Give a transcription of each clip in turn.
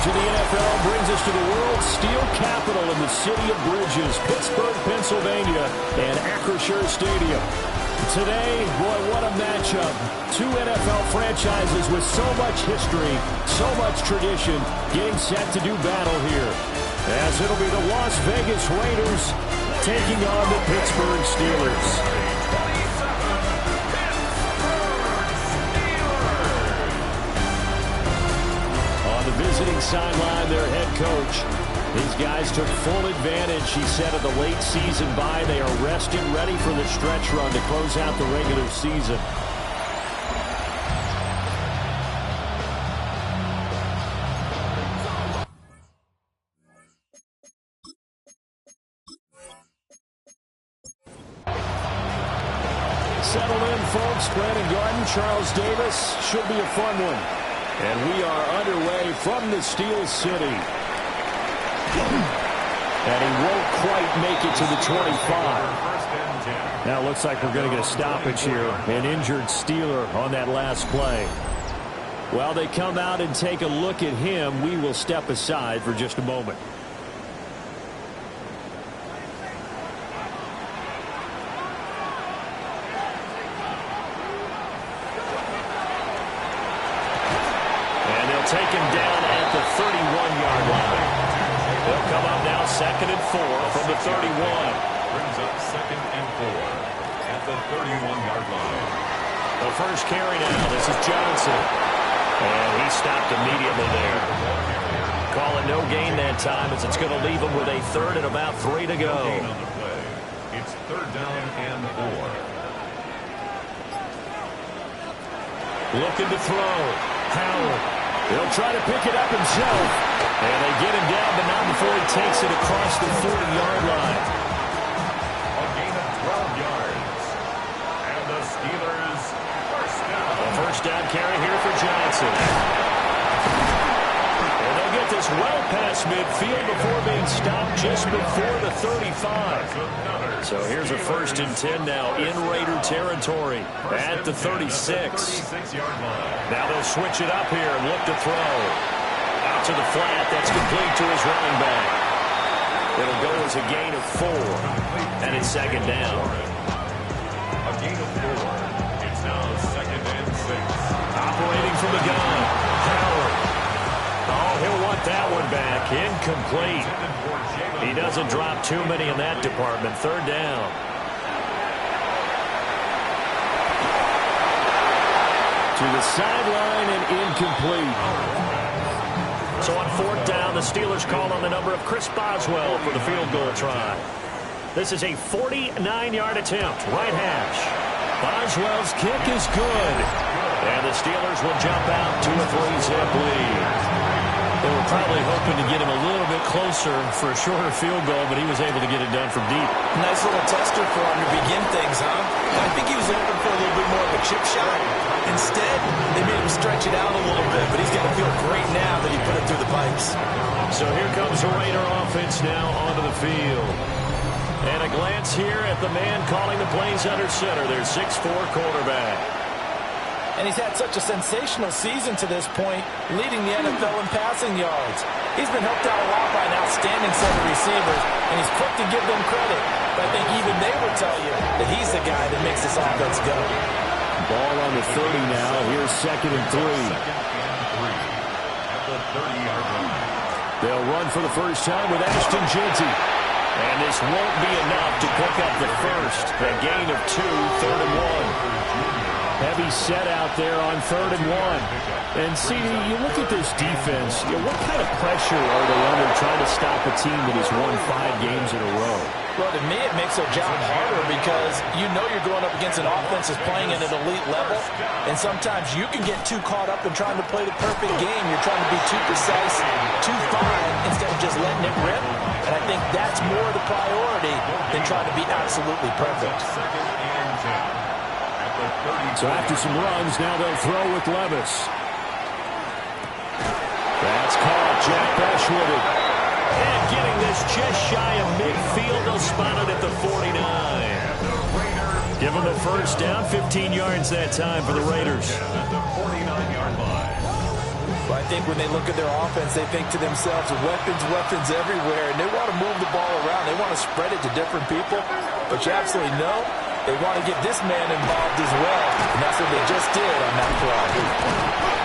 coverage of the NFL brings us to the world's steel capital in the city of bridges, Pittsburgh, Pennsylvania, and Acrisure Stadium. Today, boy, what a matchup. Two NFL franchises with so much history, so much tradition, getting set to do battle here. As it'll be the Las Vegas Raiders taking on the Pittsburgh Steelers. Visiting sideline, their head coach. These guys took full advantage, he said, of the late season bye. They are rested, ready for the stretch run to close out the regular season. Settle in, folks. Brandon Garden, Charles Davis. Should be a fun one. And we are underway from the Steel City. And he won't quite make it to the 25. Now it looks like we're going to get a stoppage here. An injured Steeler on that last play. While they come out and take a look at him, we will step aside for just a moment. Take him down at the 31-yard line. They'll come up now 2nd and 4 from the 31. Brings up 2nd and 4 at the 31-yard line. The first carry now. This is Johnson. And he stopped immediately there. Calling no gain that time as it's going to leave him with a 3rd and about 3 to go. It's 3rd down and 4. Looking to throw. Howard. He'll try to pick it up himself. And they get him down, but not before he takes it across the 40-yard line. A gain of 12 yards. And the Steelers first down. A first down carry here for Johnson. And they'll get this well past midfield before being stopped just before the 35. So here's a 1st and 10 now in Raider territory at the 36. Now they'll switch it up here and look to throw. Out to the flat. That's complete to his running back. It'll go as a gain of 4. And it's 2nd down. A gain of 4. It's now 2nd and 6. Operating from the gun. Howard. Oh, he'll want that one back. Incomplete. He doesn't drop too many in that department. 3rd down. To the sideline and incomplete. So on 4th down, the Steelers call on the number of Chris Boswell for the field goal try. This is a 49-yard attempt, right hash. Boswell's kick is good. And the Steelers will jump out to a 3-zip lead. They were probably hoping to get him a little bit closer for a shorter field goal, but he was able to get it done from deep. Nice little tester for him to begin things, huh? I think he was hoping for a little bit more of a chip shot. Instead, they made him stretch it out a little bit, but he's going to feel great now that he put it through the pipes. So here comes the Raider offense now onto the field. And a glance here at the man calling the plays under center, their 6'4" quarterback. And he's had such a sensational season to this point, leading the NFL in passing yards. He's been helped out a lot by an outstanding set of receivers, and he's quick to give them credit. But I think even they would tell you that he's the guy that makes this offense go. Ball on the 30 now. Here's 2nd and 3. 2nd and 3 at the 30-yard line. They'll run for the first time with Ashton Jeanty. And this won't be enough to pick up the first. A gain of 2, 3rd and 1. Heavy set out there on 3rd and 1. And see, you look at this defense, what kind of pressure are they under trying to stop a team that has won 5 games in a row? Well, to me, it makes their job harder because you know you're going up against an offense that's playing at an elite level. And sometimes you can get too caught up in trying to play the perfect game. You're trying to be too precise, too fine, instead of just letting it rip. And I think that's more the priority than trying to be absolutely perfect. So after some runs, now they'll throw with Levis. That's caught. Jack Bush with it. And getting this just shy of midfield. They'll spot it at the 49. Give them the first down. 15 yards that time for the Raiders. At the 49-yard line. Well, I think when they look at their offense, they think to themselves, weapons everywhere, and they want to move the ball around. They want to spread it to different people, but you absolutely know they want to get this man involved as well, and that's what they just did on that play.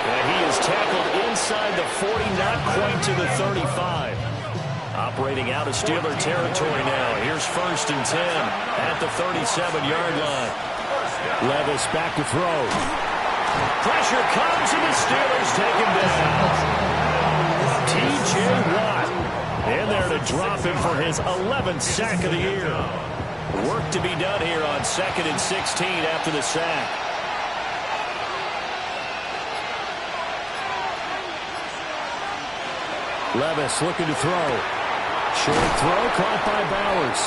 And he is tackled inside the 40, not quite to the 35. Operating out of Steeler territory now. Here's 1st and 10 at the 37-yard line. Levis back to throw. Pressure comes, and the Steelers take him down. T.J. Watt in there to drop him for his 11th sack of the year. Work to be done here on 2nd and 16 after the sack. Levis looking to throw. Short throw caught by Bowers.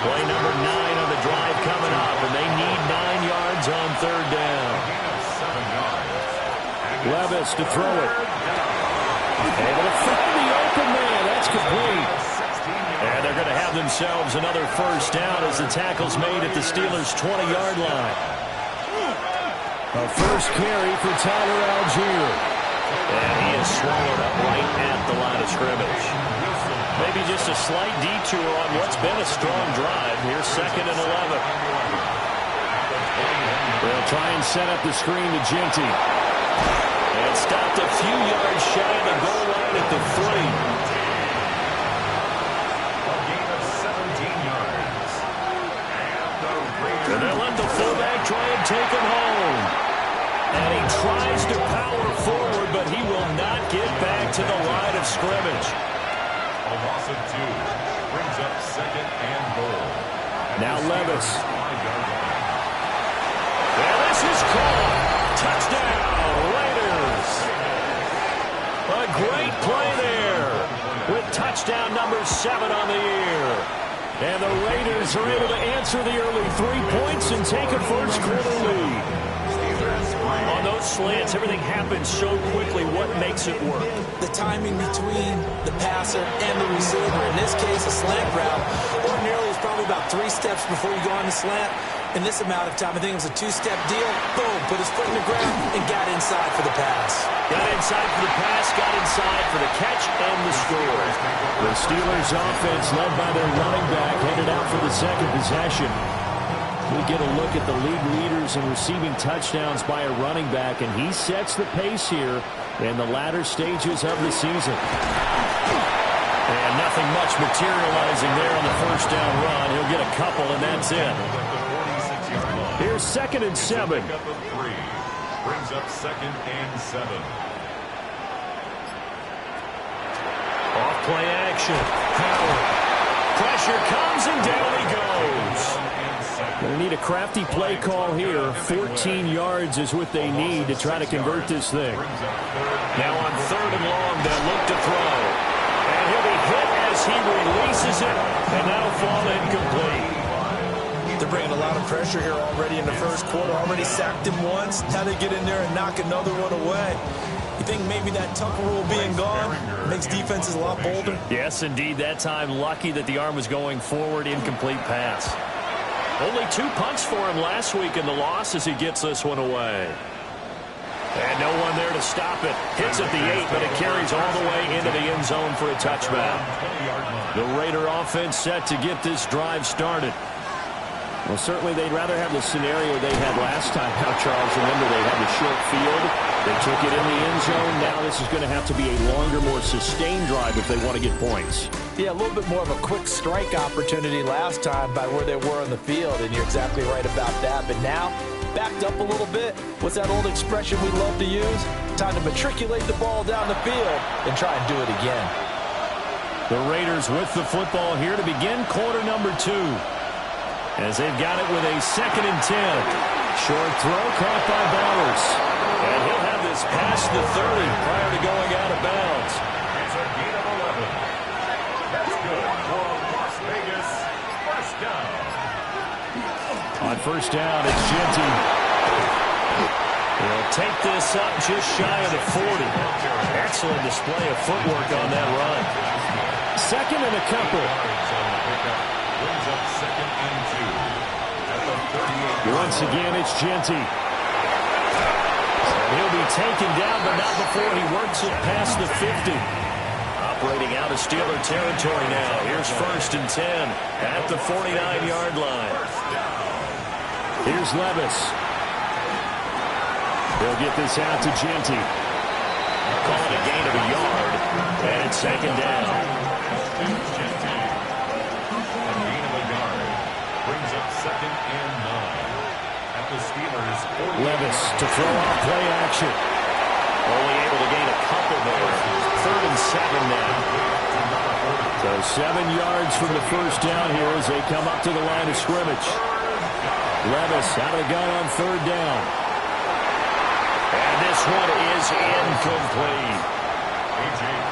Play number 9 on the drive coming up, and they need 9 yards on 3rd down. Levis to throw it. Able to find the open man. That's complete. And they're going to have themselves another 1st down as the tackle's made at the Steelers' 20-yard line. A first carry for Tyler Algier. And he is swallowed up right at the line of scrimmage. Maybe just a slight detour on what's been a strong drive. Here's 2nd and 11. They'll try and set up the screen to Ginty. And stopped a few yards shy of the goal line at the 3. A gain of 17 yards. And they'll let the fullback try and take him home. And he tries to power forward, but he will not get back to the line of scrimmage. A loss of 2 brings up 2nd and goal. Now Levis. And this is caught. Touchdown, Raiders. A great play there with touchdown number 7 on the year. And the Raiders are able to answer the early 3 points and take a first-quarter lead. On those slants, everything happens so quickly. What makes it work? The timing between the passer and the receiver. In this case, a slant route. Ordinarily, it's probably about 3 steps before you go on the slant. In this amount of time, I think it was a 2-step deal. Boom, put his foot in the ground and got inside for the pass. Got inside for the pass, got inside for the catch and the score. The Steelers offense led by their running back headed out for the 2nd possession. We get a look at the league leaders in receiving touchdowns by a running back, and he sets the pace here in the latter stages of the season. And nothing much materializing there on the 1st down run. He'll get a couple, and that's it. Here's 2nd and 7. Brings up 2nd and 7. Off play action. Howard. Pressure comes, and down he goes. They need a crafty play call here. 14 yards is what they need to try to convert this thing. Now on 3rd and long, they'll look to throw. And he'll be hit as he releases it, and that'll fall incomplete. They're bringing a lot of pressure here already in the 1st quarter. Already sacked him once. Now they get in there and knock another one away. You think maybe that Tucker rule being gone makes defenses a lot bolder? Yes, indeed. That time, lucky that the arm was going forward. Incomplete pass. Only 2 punts for him last week in the loss as he gets this one away. And no one there to stop it. Hits at the 8, but it carries all the way into the end zone for a touchback. The Raider offense set to get this drive started. Well, certainly they'd rather have the scenario they had last time. Now, Charles, remember they had the short field. They took it in the end zone. Now this is going to have to be a longer, more sustained drive if they want to get points. Yeah, a little bit more of a quick strike opportunity last time by where they were on the field, and you're exactly right about that. But now, backed up a little bit. What's that old expression we love to use? Time to matriculate the ball down the field and try and do it again. The Raiders with the football here to begin quarter number 2. As they've got it with a 2nd and 10. Short throw caught by Bowers. And he'll have this past the 30 prior to going out of bounds. It's a gain of 11. That's good for a Las Vegas 1st down. On 1st down, it's Ginty. He'll take this up just shy of the 40. Excellent display of footwork on that run. 2nd and a couple. Brings up 2nd and 2. At the 38. Once again, it's Ginty. He'll be taken down, but not before he works it past the 50. Operating out of Steeler territory now. Here's 1st and 10 at the 49-yard line. Here's Levis. They'll get this out to Genty. Call it a gain of a yard, and it's 2nd down. A gain of a yard brings up 2nd and 9 at the Steelers. Levis to throw off play action. Only able to gain a couple there. 3rd and 7 now. So 7 yards from the first down here as they come up to the line of scrimmage. Levis out of the gun on 3rd down. And this one is incomplete.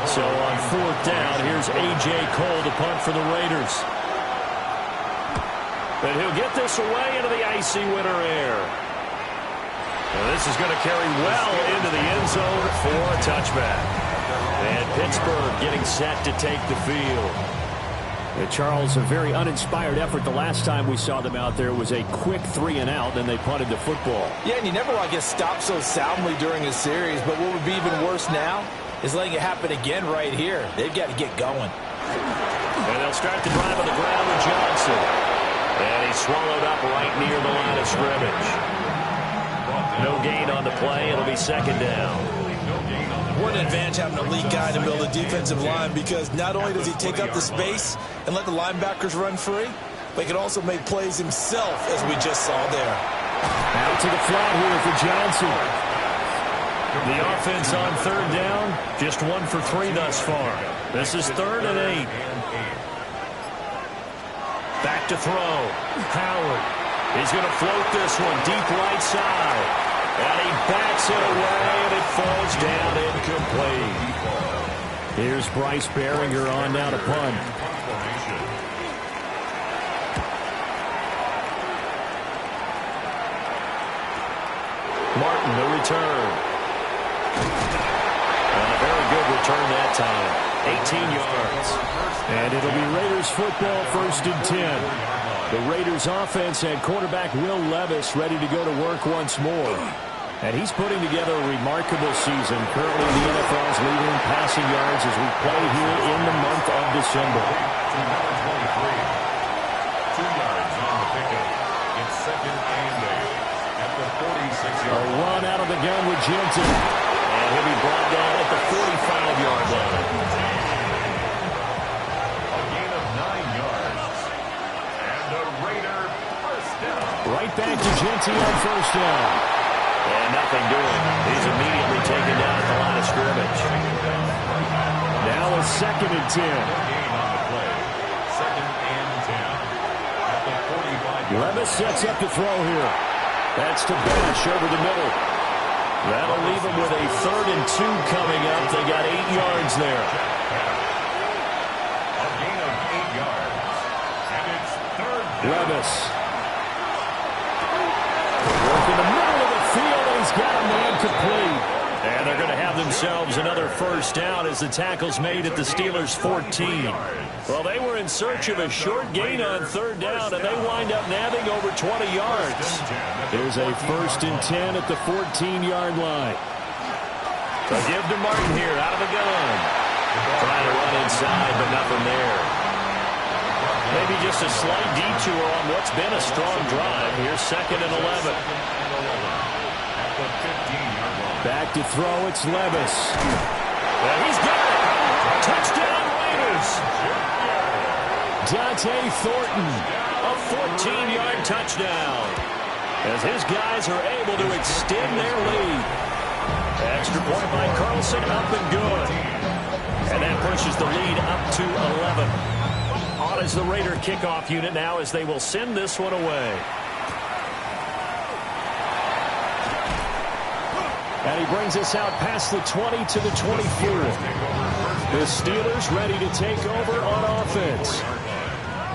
So on 4th down, here's A.J. Cole to punt for the Raiders. But he'll get this away into the icy winter air. Well, this is going to carry well into the end zone for a touchback. And Pittsburgh getting set to take the field. Charles, a very uninspired effort the last time we saw them out there was a quick 3-and-out, and they punted the football. Yeah, and you never want to get stopped so soundly during a series, but what would be even worse now is letting it happen again right here. They've got to get going. And they'll start the drive on the ground with Johnson. And he's swallowed up right near the line of scrimmage. No gain on the play. It'll be 2nd down. What an advantage having a elite guy to build a defensive line, because not only does he take up the space and let the linebackers run free, but he can also make plays himself, as we just saw there. Out to the flat here for Johnson. The offense on 3rd down, just 1 for 3 thus far. This is 3rd and 8. Back to throw. Howard. He's going to float this one deep right side. And he backs it away, and it falls down incomplete. Here's Bryce Behringer on now to punt. Martin, the return. And a very good return that time. 18 yards. And it'll be Raiders football, 1st and 10. The Raiders offense and quarterback Will Levis ready to go to work once more. And he's putting together a remarkable season, currently the NFL's leading passing yards as we play here in the month of December. 2 yards on the pickup. It's 2nd and 8 at the 46-yard line. A run out of the gun with Genty. And he'll be brought down at the 45-yard line. A gain of 9 yards. And a Raider 1st down. Right back to Genty on 1st down. And nothing doing. He's immediately taken down at the line of scrimmage. Now a 2nd and 10. Gain on the play. 2nd and 10 at the 45-yard line. Levis sets up to throw here. That's to Bash over the middle. That'll leave him with a 3rd and 2 coming up. They got 8 yards there. A gain of 8 yards. And it's 3rd down. Levis. Work in the middle of the field. He's got a man complete. And they're going to have themselves another 1st down as the tackle's made at the Steelers' 14. Well, they were in search of a short gain on 3rd down, and they wind up nabbing over 20 yards. Here's a 1st and 10 at the 14-yard line. They'll give to Martin here out of the gun. Trying to run inside, but nothing there. Maybe just a slight detour on what's been a strong drive. Here's 2nd and 11. Back to throw, it's Levis. And he's got it. Touchdown Raiders. Dante Thornton, a 14-yard touchdown. As his guys are able to extend their lead. Extra point by Carlson, up and good. And that pushes the lead up to 11. On is the Raider kickoff unit now as they will send this one away. And he brings us out past the 20 to the 24. The Steelers ready to take over on offense.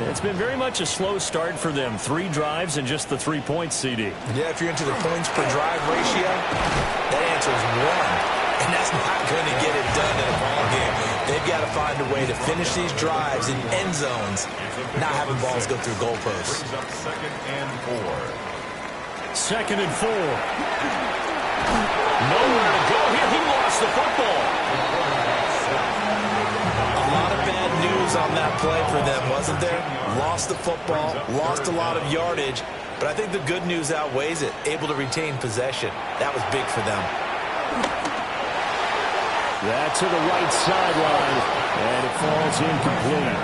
It's been very much a slow start for them. 3 drives and just the 3 points, CD. Yeah, if you're into the points per drive ratio, that answer is 1. And that's not going to get it done in a ball game. They've got to find a way to finish these drives in end zones, not having balls go through goalposts. 2nd and 4. 2nd and 4. Nowhere to go here. He lost the football. A lot of bad news on that play for them, wasn't there? Lost the football, lost a lot of yardage, but I think the good news outweighs it. Able to retain possession. That was big for them. That to the right sideline, and it falls incomplete.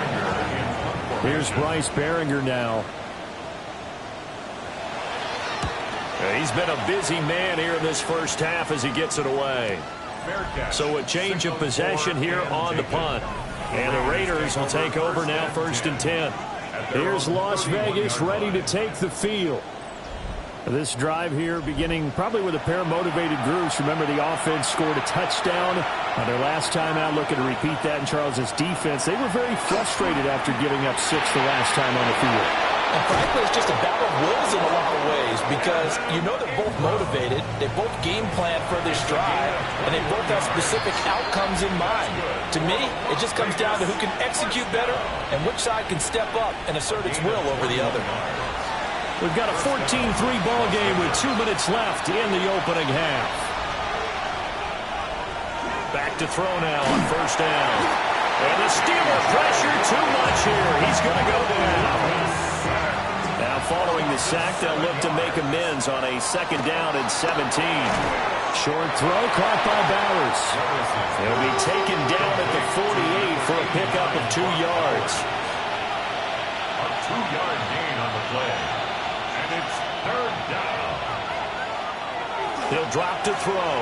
Here's Bryce Behringer now. He's been a busy man here in this first half as he gets it away. So a change of possession here on the punt. And the Raiders will take over now, 1st and 10. Here's Las Vegas ready to take the field. This drive here beginning probably with a pair of motivated groups. Remember, the offense scored a touchdown on their last time out, looking to repeat that in Charles's defense. They were very frustrated after giving up 6 the last time on the field. And frankly, it's just a battle of wills in a lot of ways because you know they're both motivated, they both game plan for this drive, and they both have specific outcomes in mind. To me, it just comes down to who can execute better and which side can step up and assert its will over the other. We've got a 14-3 ball game with 2 minutes left in the opening half. Back to throw now on 1st down. And the Steeler pressure too much here. He's going to go down. Now following the sack, they'll look to make amends on a 2nd down and 17. Short throw caught by Bowers. He'll be taken down at the 48 for a pickup of 2 yards. A 2-yard gain on the play. And it's 3rd down. He'll drop to throw.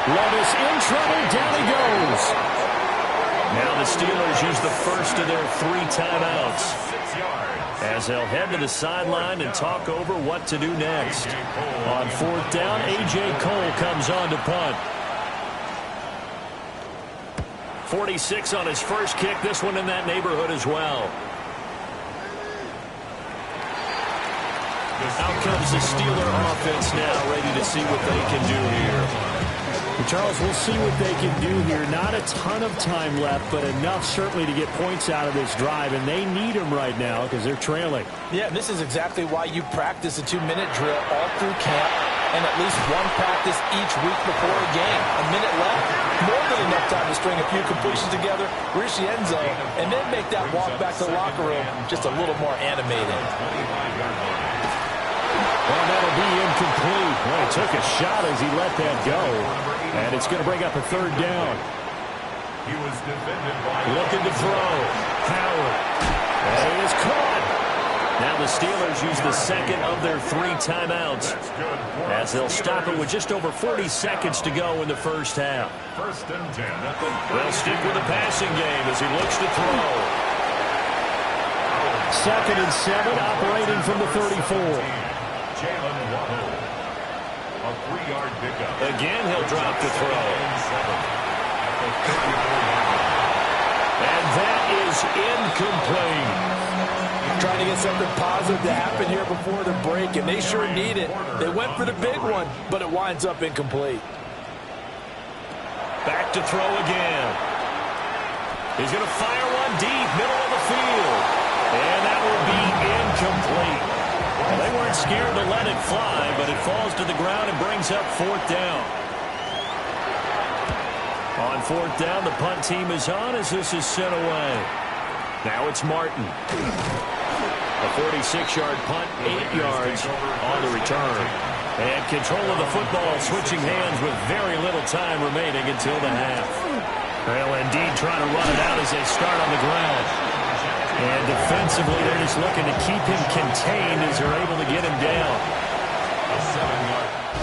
Levis in trouble. Down he goes. Now the Steelers use the first of their 3 timeouts as they'll head to the sideline and talk over what to do next. On 4th down, A.J. Cole comes on to punt. 46 on his first kick. This one in that neighborhood as well. Out comes the Steeler offense now, ready to see what they can do here. Charles, we'll see what they can do here. Not a ton of time left, but enough certainly to get points out of this drive, and they need them right now because they're trailing. Yeah, this is exactly why you practice a 2-minute drill all through camp and at least one practice each week before a game. A minute left, more than enough time to string a few completions together, reach the end zone, and then make that walk back to the locker room just a little more animated. Well, that'll be incomplete. Well, he took a shot as he let that go. And it's going to bring up a 3rd down. He was defended by looking to throw. Howard. And it is caught. Now the Steelers use the 2nd of their 3 timeouts as they'll stop it with just over 40 seconds to go in the first half. 1st and 10. They'll stick with the passing game as he looks to throw. 2nd and 7, operating from the 34. Jalen Waddle. A 3-yard pickup. Again, he'll drop to throw. And that is incomplete. Trying to get something positive to happen here before the break, and they sure need it. They went for the big one, but it winds up incomplete. Back to throw again. He's going to fire one deep, middle of the field. And that will be incomplete. Well, they weren't scared to let it fly, but it falls to the ground and brings up 4th down. On 4th down, the punt team is on as this is sent away. Now it's Martin. A 46-yard punt, 8 yards on the return. And control of the football switching hands with very little time remaining until the half. Well, indeed, trying to run it out as they start on the ground. And defensively, they're just looking to keep him contained as they're able to get him down.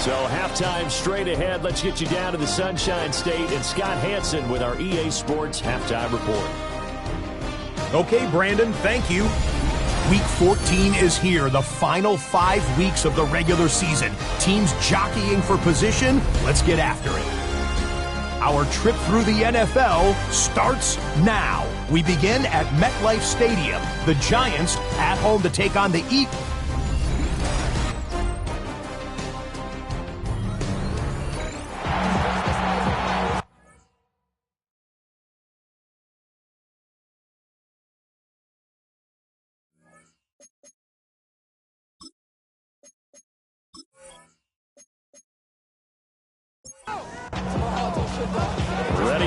So halftime straight ahead. Let's get you down to the Sunshine State and Scott Hansen with our EA Sports Halftime Report. Okay, Brandon, thank you. Week 14 is here, the final 5 weeks of the regular season. Teams jockeying for position. Let's get after it. Our trip through the NFL starts now. We begin at MetLife Stadium. The Giants at home to take on the Eagles.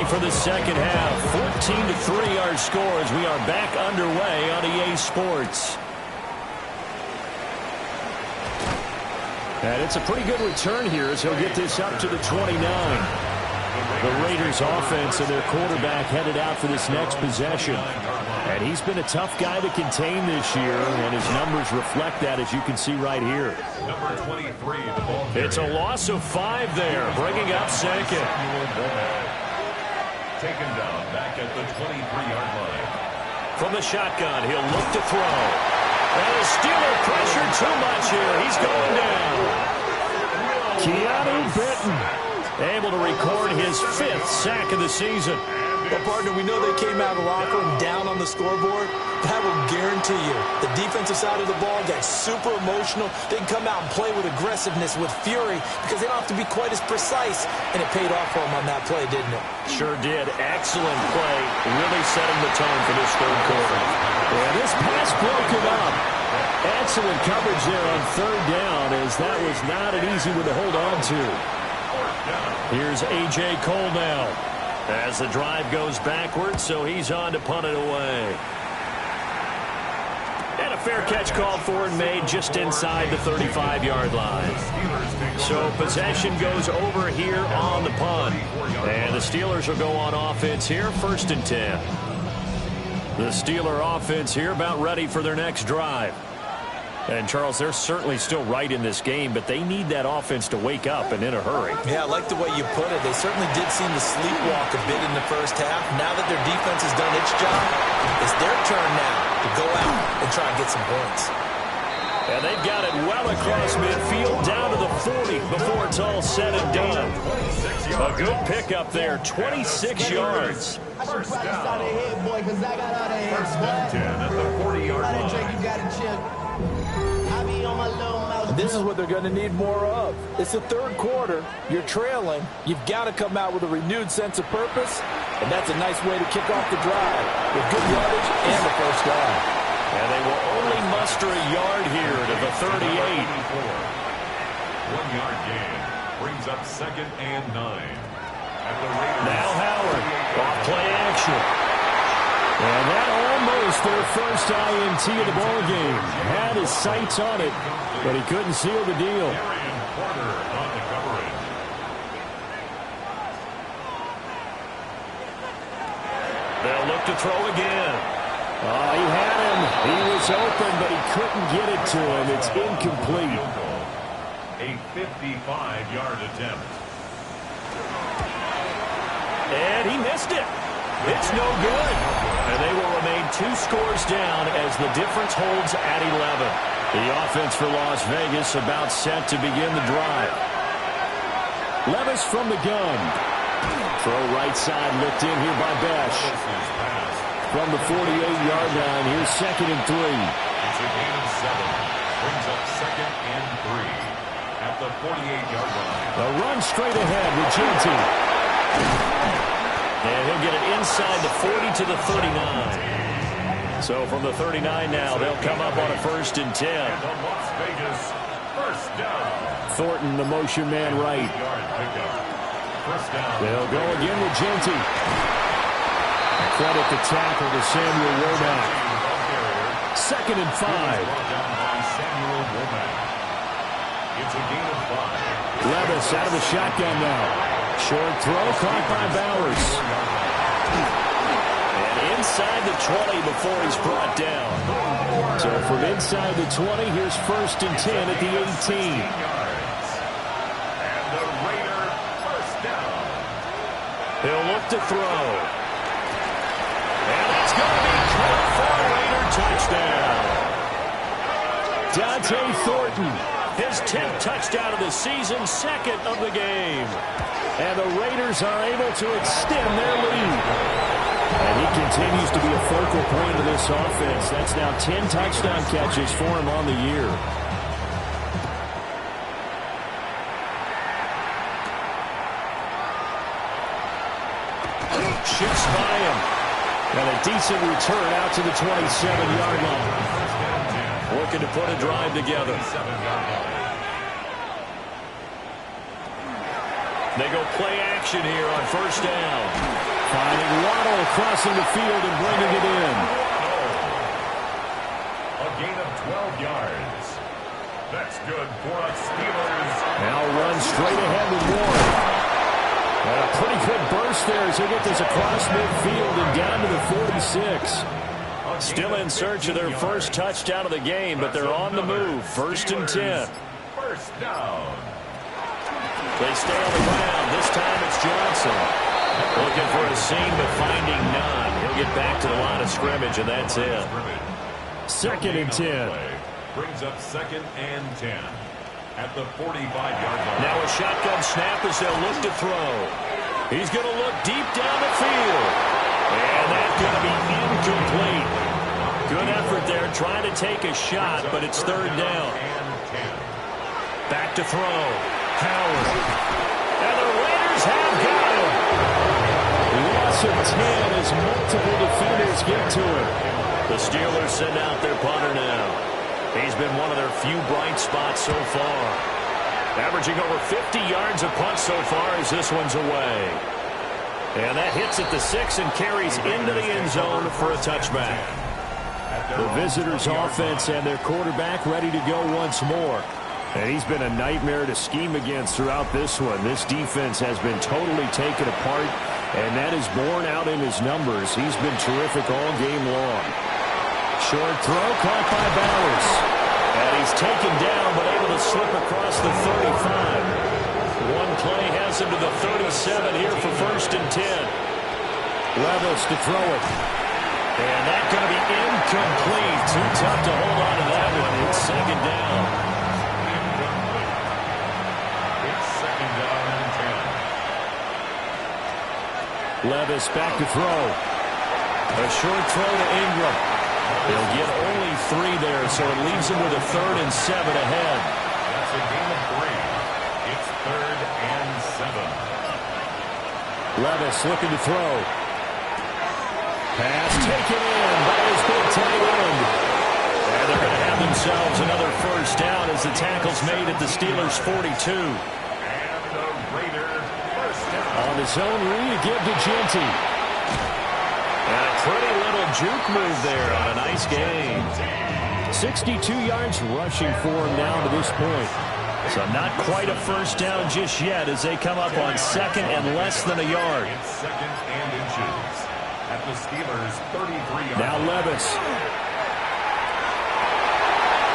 for the second half. 14-3 our score as we are back underway on EA Sports. And it's a pretty good return here as he'll get this up to the 29. The Raiders offense and their quarterback headed out for this next possession. And he's been a tough guy to contain this year, and his numbers reflect that, as you can see right here. Number 23, the ball carrier. It's a loss of 5 there, bringing up second. Taken down back at the 23-yard line. From the shotgun, he'll look to throw. And the Steeler pressured too much here. He's going down. Keanu Benton able to record his 5th sack of the season. Well, partner, we know they came out of the locker room down on the scoreboard. That will guarantee you the defensive side of the ball got super emotional. They can come out and play with aggressiveness, with fury, because they don't have to be quite as precise. And it paid off for them on that play, didn't it? Sure did. Excellent play. Really setting the tone for this third quarter. And this pass broken up. Excellent coverage there on third down, as that was not an easy one to hold on to. Here's A.J. Cole now, as the drive goes backwards, so he's on to punt it away. And a fair catch called for and made just inside the 35-yard line. So possession goes over here on the punt. And the Steelers will go on offense here, 1st and 10. The Steeler offense here about ready for their next drive. And, Charles, they're certainly still right in this game, but they need that offense to wake up and in a hurry. Yeah, I like the way you put it. They certainly did seem to sleepwalk a bit in the first half. Now that their defense has done its job, it's their turn now to go out and try and get some points. And they've got it well across midfield, down to the 40 before it's all said and done. A good pickup there, 26 yards. First down. First and 10 at the 40-yard line. And this is what they're going to need more of. It's the third quarter. You're trailing. You've got to come out with a renewed sense of purpose, and that's a nice way to kick off the drive with good yardage and the first down. And they will only muster a yard here to the 38. 1-yard gain brings up 2nd and 9. At the Raiders. Now Howard, off play action. And that almost their first INT of the ball game. Had his sights on it, but he couldn't seal the deal. On the coverage. They'll look to throw again. Oh, he had him. He was open, but he couldn't get it to him. It's incomplete. A 55-yard attempt. And he missed it. It's no good. And they will remain 2 scores down as the difference holds at 11. The offense for Las Vegas about set to begin the drive. Levis from the gun. Throw right side looked in here by Besh. From the 48-yard line, here's 2nd and 3. It's a gain of 7. Brings up 2nd and 3 at the 48-yard line. A run straight ahead with Genty. And he'll get it inside the 40 to the 39. So from the 39 now, they'll come up on a 1st and 10. And the Las Vegas first down. Thornton, the motion man right. Yard pickup. First down. They'll go again with Genty. Credit the tackle to Samuel Womack. 2nd and 5. Brought down by Samuel Womack. It's a gain of 5. Levis out of the shotgun now. Short throw caught by Bowers. And inside the 20 before he's brought down. So from inside the 20, here's 1st and 10 at the 18. And the Raider first down. He'll look to throw. And it's going to be caught for a Raider touchdown. Dante Thornton, his 10th touchdown of the season, 2nd of the game. And the Raiders are able to extend their lead. And he continues to be a focal point of this offense. That's now 10 touchdown catches for him on the year. Shifts by him. And a decent return out to the 27-yard line. Looking to put a drive together. They go play action here on 1st down. Finding Waddle crossing the field and bringing it in. A gain of 12 yards. That's good for us Steelers. Now run straight ahead with Warren. And a pretty good burst there as they get this across midfield and down to the 46. Still in search of their first touchdown of the game, but they're on the move. 1st and 10. First down. They stay on the ground. This time it's Johnson. Looking for a seam, but finding none. He'll get back to the line of scrimmage, and that's it. 2nd and 10. Brings up 2nd and 10 at the 45-yard line. Now a shotgun snap as they'll look to throw. He's going to look deep down the field. And that's going to be incomplete. Good effort there trying to take a shot, but it's 3rd down. Back to throw. Howard. And the Raiders have got him. Loss of 10 as multiple defenders get to him. The Steelers send out their punter now. He's been one of their few bright spots so far. Averaging over 50 yards a punt so far as this one's away. And that hits at the 6 and carries into the end zone for a touchback. The visitors' offense and their quarterback ready to go once more. And he's been a nightmare to scheme against throughout this one. This defense has been totally taken apart, and that is borne out in his numbers. He's been terrific all game long. Short throw caught by Bowers. And he's taken down, but able to slip across the 35. One play has him to the 37 here for 1st and 10. Levis to throw it. And that's going to be incomplete. Too tough to hold on to that one. It's 2nd down. It's 2nd down and 10. Levis back to throw. A short throw to Ingram. They'll get only 3 there, so it leaves him with a 3rd and 7 ahead. That's a gain of 3. It's 3rd and 7. Levis looking to throw. Pass taken in by his big tight end. And they're going to have themselves another 1st down as the tackle's made at the Steelers' 42. And the Raider 1st down. On his own read, give to Genty. And a pretty little juke move there on a nice game. 62 yards rushing for him now to this point. So not quite a 1st down just yet as they come up on 2nd and less than a yard. It's 2nd and inches at the Steelers' 33-yard. Now Levis.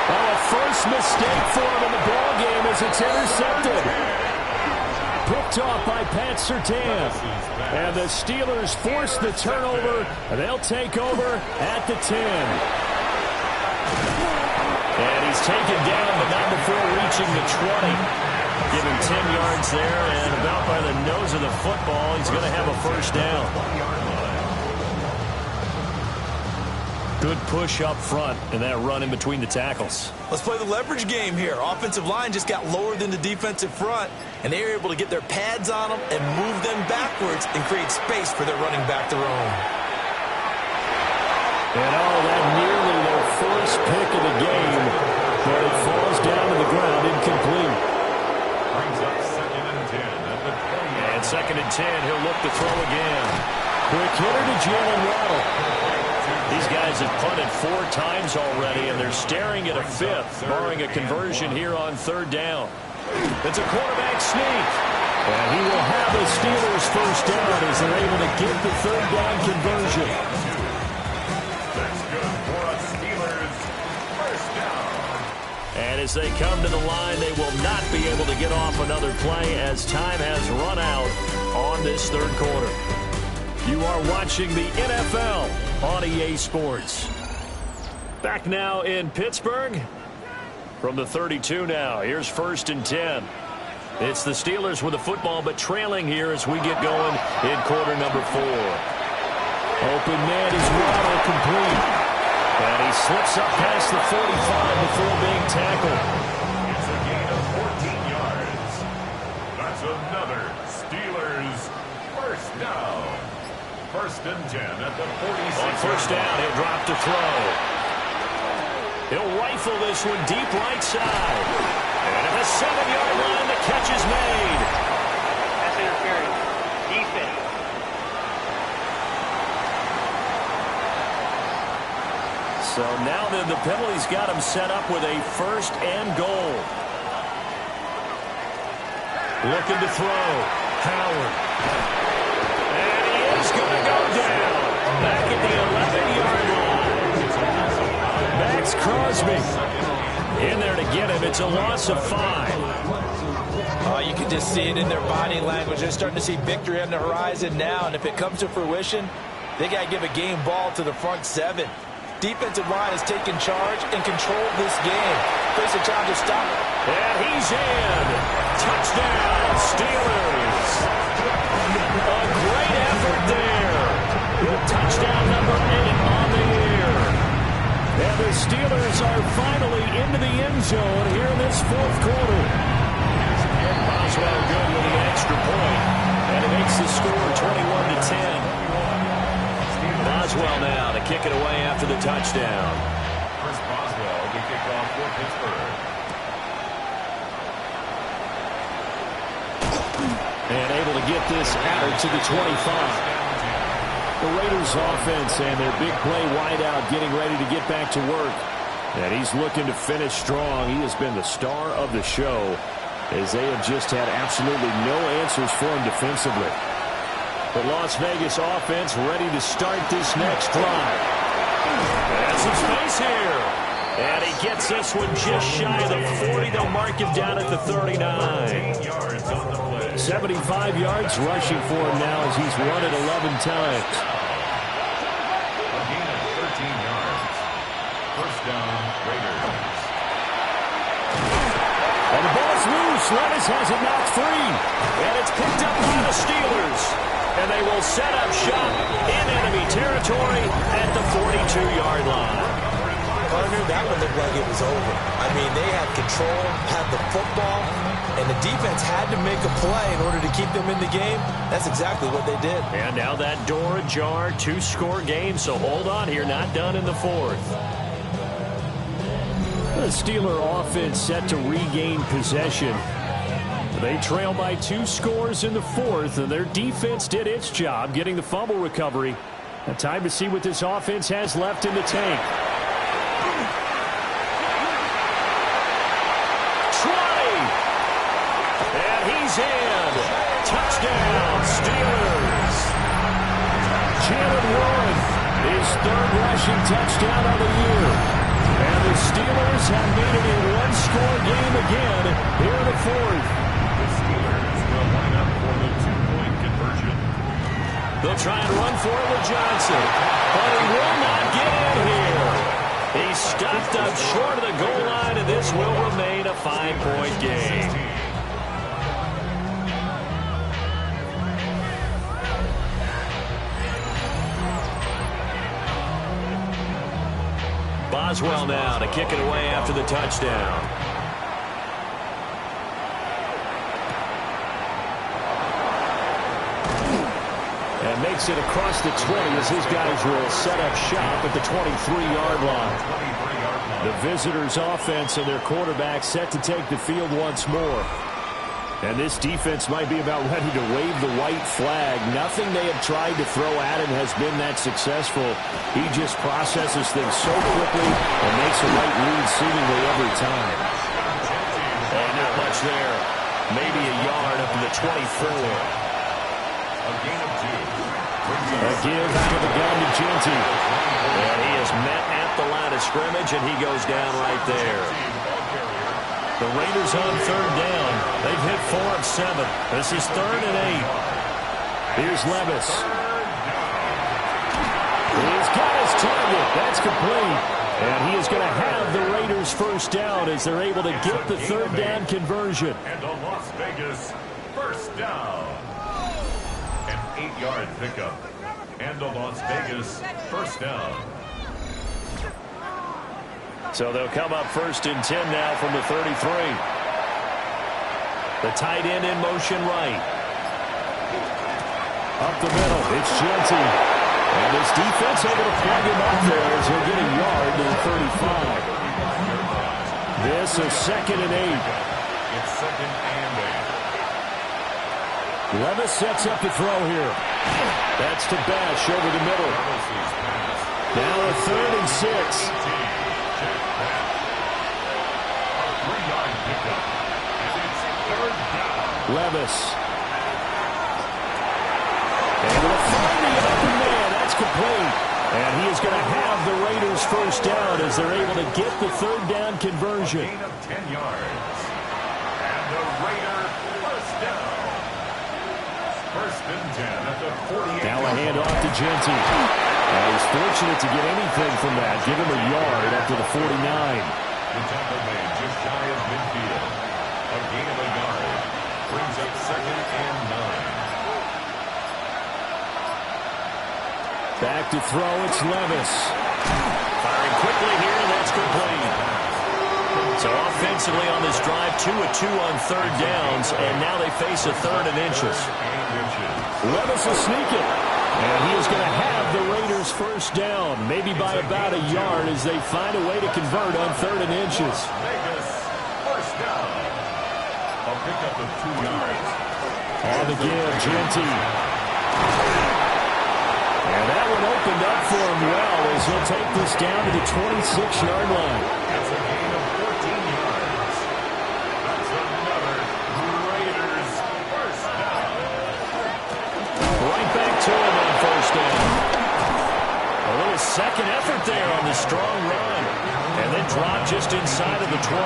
Oh, a first mistake for him in the ball game as it's intercepted. Picked off by Pat Surtain. And the Steelers force the turnover. And they'll take over at the 10. And he's taken down, but not before reaching the 20. Give him 10 yards there, and about by the nose of the football, he's going to have a 1st down. Good push up front, and that run in between the tackles. Let's play the leverage game here. Offensive line just got lower than the defensive front, and they were able to get their pads on them and move them backwards and create space for their running back to roam. And that nearly their first pick of the game, but it falls down to the ground incomplete. Brings up 2nd and 10 at the 20. And 2nd and 10, he'll look to throw again. Quick hitter to Jalen Waddle. These guys have punted 4 times already, and they're staring at a 5th, barring a conversion here on 3rd down. It's a quarterback sneak. And he will have the Steelers' 1st down as they're able to get the 3rd down conversion. That's good for us Steelers. 1st down. And as they come to the line, they will not be able to get off another play as time has run out on this 3rd quarter. You are watching the NFL on EA Sports. Back now in Pittsburgh from the 32 now. Here's 1st and 10. It's the Steelers with the football, but trailing here as we get going in quarter number 4. Open man is Waddle complete. And he slips up past the 45 before being tackled. It's a gain of 14 yards. That's another Steelers 1st down. 1st and 10 at the 46. On 1st down, he'll drop to throw. He'll rifle this one deep right side. And at the 7-yard line, the catch is made. Pass interference. Defense. So now then the penalty's got him set up with a 1st and goal. Looking to throw. Howard. And he is going to go down. Back at the 11-yard line. Max Crosby in there to get him. It's a loss of 5. You can just see it in their body language. They're starting to see victory on the horizon now, and if it comes to fruition, they got to give a game ball to the front 7. Defensive line has taken charge and controlled this game. Face a time to stop it. And he's in. Touchdown, Steelers. A great effort there. Touchdown number 8 on the year. And the Steelers are finally into the end zone here in this 4th quarter. Boswell good with the extra point. And it makes the score 21-10. Boswell now to kick it away after the touchdown. Chris Boswell to kick off for Pittsburgh. And able to get this out to the 25. The Raiders offense and their big play wideout getting ready to get back to work. And he's looking to finish strong. He has been the star of the show as they have just had absolutely no answers for him defensively. The Las Vegas offense ready to start this next drive. Has some space here. And he gets this one just shy of the 40. They'll mark him down at the 39. 75 yards rushing for him now as he's run it 11 times. A gain of 13 yards. First down, Raiders. And the ball's loose. Levis has it knocked free. And it's picked up by the Steelers. And they will set up shop in enemy territory at the 42-yard line. Partner, that one looked like it was over. I mean, they had control, had the football, and the defense had to make a play in order to keep them in the game. That's exactly what they did. And now that door ajar, 2-score game, so hold on here, not done in the 4th. The Steeler offense set to regain possession. They trail by 2 scores in the 4th, and their defense did its job getting the fumble recovery. A time to see what this offense has left in the tank. And he's in. Touchdown, Steelers. Jalen Warren, his 3rd rushing touchdown of the year. And the Steelers have made it a 1-score game again here in the 4th. The Steelers will line up for the 2-point conversion. They'll try and run for it with Johnson. But he will not get in here. He's stopped up short of the goal line, and this will remain a 5-point game. Boswell now to kick it away after the touchdown. And makes it across the 20 as his guys will set up shop at the 23-yard line. The visitors' offense and their quarterback set to take the field once more. And this defense might be about ready to wave the white flag. Nothing they have tried to throw at him has been that successful. He just processes things so quickly and makes a right read seemingly every time. And not much there. Maybe a yard up to the 24. A gain of 2. A give to the gun to Genty. And he is met at the line of scrimmage, and he goes down right there. The Raiders on 3rd down. They've hit 4 of 7. This is 3rd and 8. Here's Levis. He's got his target. That's complete. And he is going to have the Raiders first down as they're able to get the 3rd down conversion. And a Las Vegas first down. An 8-yard pickup. And a Las Vegas first down. So they'll come up 1st and 10 now from the 33. The tight end in motion right. Up the middle, it's Genty. And this defense able to plug him up there as he'll get a yard to the 35. This is 2nd and 8. It's 2nd and 8. Levis sets up the throw here. That's to Bash over the middle. Now a 3rd and 6. Levis. And will find the open man. That's complete. And he is going to have the Raiders first down as they're able to get the 3rd down conversion. A gain of 10 yards. And the Raider first down. 1st and 10 at the 48. Now a handoff to Genty. He's fortunate to get anything from that. Give him a yard up to the 49. The tackle made just shy of midfield. A gain of a yard. Brings up 2nd and 9. Back to throw, it's Levis. Firing quickly here, and that's complete. So offensively on this drive, 2 of 2 on 3rd downs, and now they face a 3rd and inches. Levis will sneak it, and he is going to have the Raiders first down, maybe by about a yard as they find a way to convert on 3rd and inches. Vegas first down. A pickup of 2 yards. On the give, Genty. And that one opened up for him well as he'll take this down to the 26-yard line. That's a gain of 14 yards. That's another Raiders first down. Right back to him on first down. A little second effort there on the strong run. And then dropped just inside of the 20.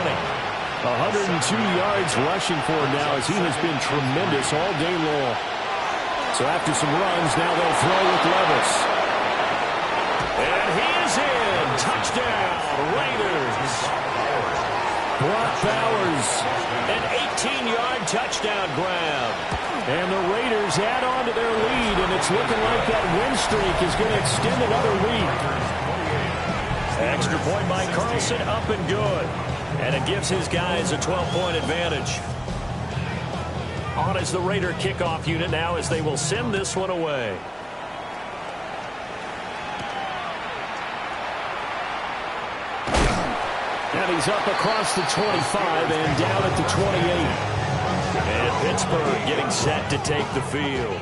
102 yards rushing for him now as he has been tremendous all day long. So after some runs, now they'll throw with Levis. And he is in. Touchdown, Raiders. Brock Bowers, an 18-yard touchdown grab. And the Raiders add on to their lead, and it's looking like that win streak is going to extend another week. Extra point by Carlson, up and good. And it gives his guys a 12-point advantage. On as the Raider kickoff unit now as they will send this one away. And he's up across the 25 and down at the 28. And Pittsburgh getting set to take the field.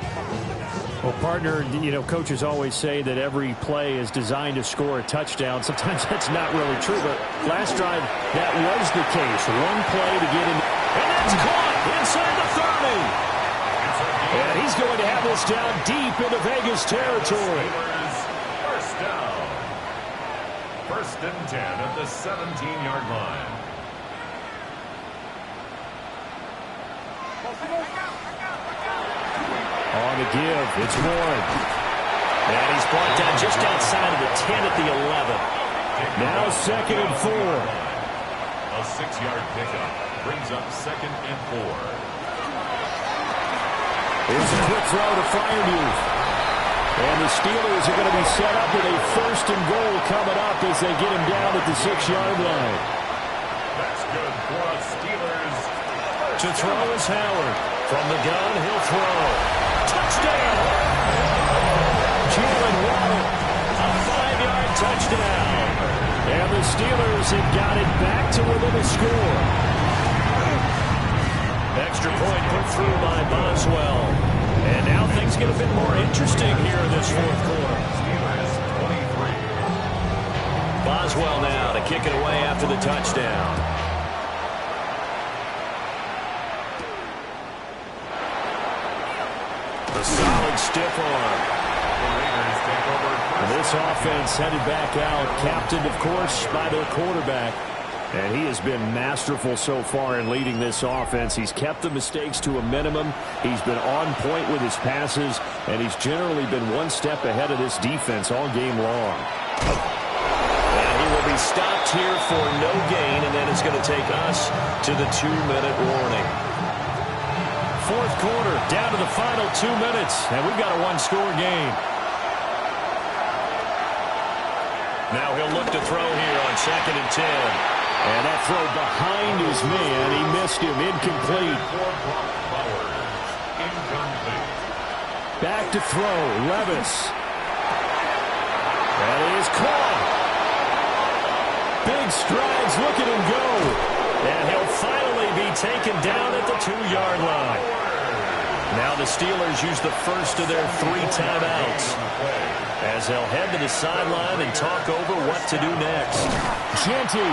Well, partner, you know, coaches always say that every play is designed to score a touchdown. Sometimes that's not really true, but last drive, that was the case. One play to get in. And that's caught inside the 30. And he's going to have this down deep into Vegas territory. First down. 1st and 10 at the 17-yard line. On the give, it's Warren. And he's brought down just outside of the 10 at the 11. Now 2nd and 4. A 6-yard pickup brings up 2nd and 4. Here's a quick throw to Freiermuth. And the Steelers are going to be set up with a 1st and goal coming up as they get him down at the 6-yard line. That's good for us, Steelers. To throw is Howard. From the gun, he'll throw. Touchdown! Jalen Waddle, a 5-yard touchdown. And the Steelers have got it back to within a score. Extra point put through by Boswell. And now things get a bit more interesting here in this 4th quarter. Steelers 23. Boswell now to kick it away after the touchdown. A solid stiff arm. The Raiders take over. And this offense headed back out, captained, of course, by their quarterback. And he has been masterful so far in leading this offense. He's kept the mistakes to a minimum. He's been on point with his passes, and he's generally been one step ahead of this defense all game long. And he will be stopped here for no gain, and then it's going to take us to the 2-minute warning. 4th quarter, down to the final 2 minutes, and we've got a one-score game. Now he'll look to throw here on 2nd and 10. And that throw behind his man, he missed him, incomplete. Back to throw, Levis. That is caught. Big strides, look at him go. And he'll finally be taken down at the 2-yard line. Now the Steelers use the first of their 3 timeouts as they'll head to the sideline and talk over what to do next. Genty.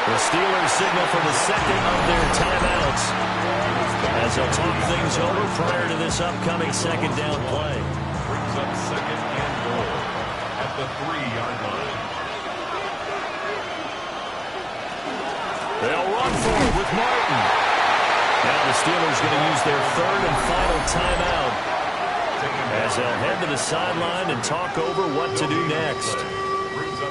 The Steelers signal for the second of their timeouts as they'll talk things over prior to this upcoming second down play. Brings up second and goal at the 3-yard line. They'll run for it with Martin. Now the Steelers going to use their third and final timeout as they'll head to the sideline and talk over what to do next.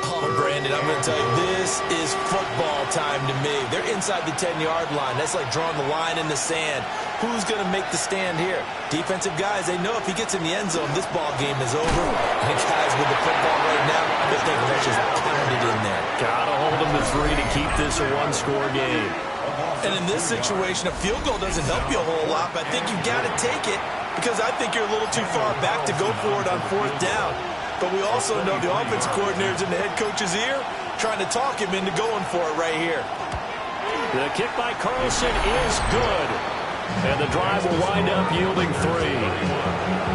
Oh, Brandon, I'm going to tell you, this is football time to me. They're inside the 10-yard line. That's like drawing the line in the sand. Who's going to make the stand here? Defensive guys, they know if he gets in the end zone, this ball game is over. And guys with the football right now, they're thinking that's just pounded in there. Got to hold them to 3 to keep this a one-score game. And in this situation, a field goal doesn't help you a whole lot, but I think you've got to take it because I think you're a little too far back to go for it on 4th down. But we also know the offensive coordinator's in the head coach's ear trying to talk him into going for it right here. The kick by Carlson is good. And the drive will wind up yielding 3.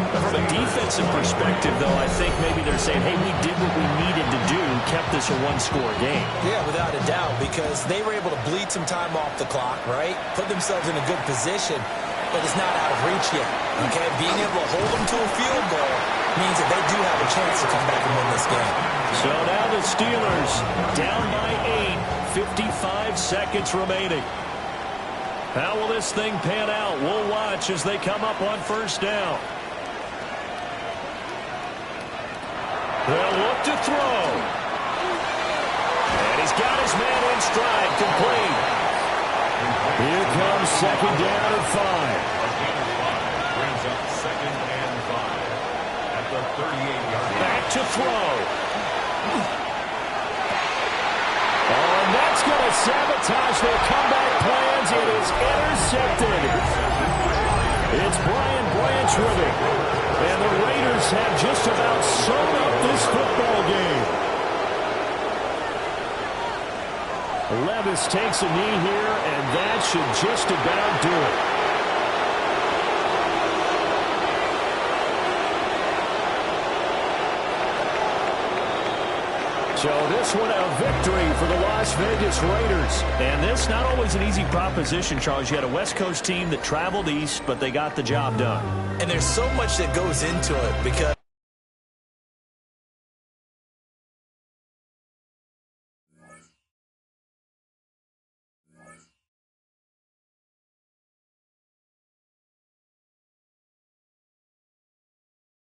From a defensive perspective, though, I think maybe they're saying, hey, we did what we needed to do, kept this a one-score game. Yeah, without a doubt, because they were able to bleed some time off the clock, right? Put themselves in a good position, but it's not out of reach yet, okay? Being able to hold them to a field goal means that they do have a chance to come back and win this game. So now the Steelers down by 8, 55 seconds remaining. How will this thing pan out? We'll watch as they come up on 1st down. They'll look to throw. And he's got his man in stride, complete. Here comes 2nd down and 5. Brings up 2nd and 5 at the 38-yard line. Back to throw. Oh, and that's going to sabotage their comeback plans. It is intercepted. It's Brian Branch with it. And the Raiders have just about sewn up this football game. Levis takes a knee here, and that should just about do it. So this one a victory for the Las Vegas Raiders. And this not always an easy proposition, Charles. You had a West Coast team that traveled east, but they got the job done. And there's so much that goes into it because